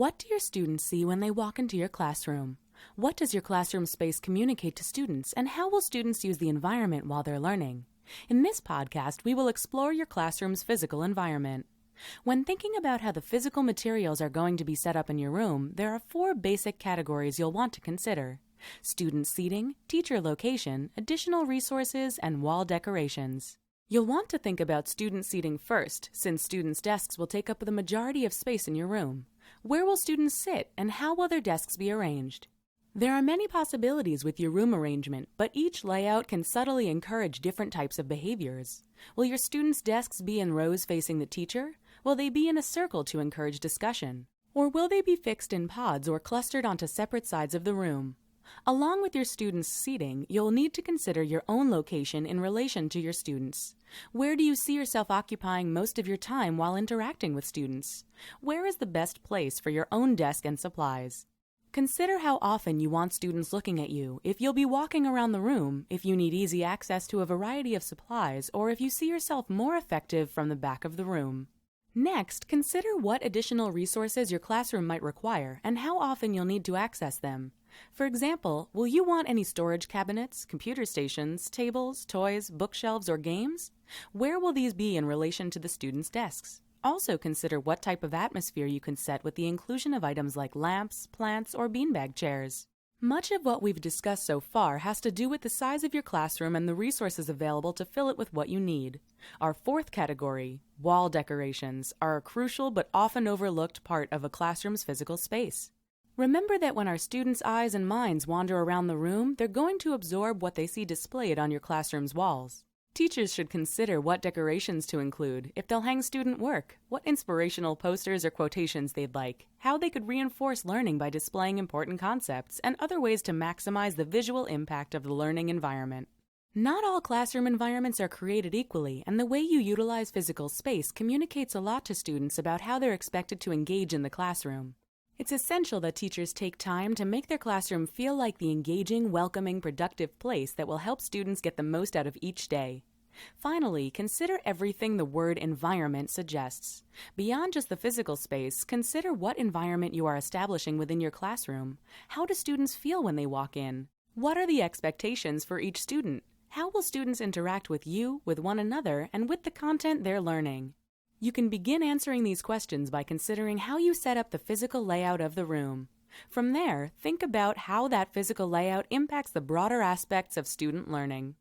What do your students see when they walk into your classroom? What does your classroom space communicate to students, and how will students use the environment while they're learning? In this podcast, we will explore your classroom's physical environment. When thinking about how the physical materials are going to be set up in your room, there are 4 basic categories you'll want to consider: student seating, teacher location, additional resources, and wall decorations. You'll want to think about student seating first, since students' desks will take up the majority of space in your room. Where will students sit, and how will their desks be arranged? There are many possibilities with your room arrangement, but each layout can subtly encourage different types of behaviors. Will your students' desks be in rows facing the teacher? Will they be in a circle to encourage discussion? Or will they be fixed in pods or clustered onto separate sides of the room? Along with your students' seating, you'll need to consider your own location in relation to your students. Where do you see yourself occupying most of your time while interacting with students? Where is the best place for your own desk and supplies? Consider how often you want students looking at you, if you'll be walking around the room, if you need easy access to a variety of supplies, or if you see yourself more effective from the back of the room. Next, consider what additional resources your classroom might require and how often you'll need to access them. For example, will you want any storage cabinets, computer stations, tables, toys, bookshelves, or games? Where will these be in relation to the students' desks? Also consider what type of atmosphere you can set with the inclusion of items like lamps, plants, or beanbag chairs. Much of what we've discussed so far has to do with the size of your classroom and the resources available to fill it with what you need. Our 4th category, wall decorations, are a crucial but often overlooked part of a classroom's physical space. Remember that when our students' eyes and minds wander around the room, they're going to absorb what they see displayed on your classroom's walls. Teachers should consider what decorations to include, if they'll hang student work, what inspirational posters or quotations they'd like, how they could reinforce learning by displaying important concepts, and other ways to maximize the visual impact of the learning environment. Not all classroom environments are created equally, and the way you utilize physical space communicates a lot to students about how they're expected to engage in the classroom. It's essential that teachers take time to make their classroom feel like the engaging, welcoming, productive place that will help students get the most out of each day. Finally, consider everything the word environment suggests. Beyond just the physical space, consider what environment you are establishing within your classroom. How do students feel when they walk in? What are the expectations for each student? How will students interact with you, with one another, and with the content they're learning? You can begin answering these questions by considering how you set up the physical layout of the room. From there, think about how that physical layout impacts the broader aspects of student learning.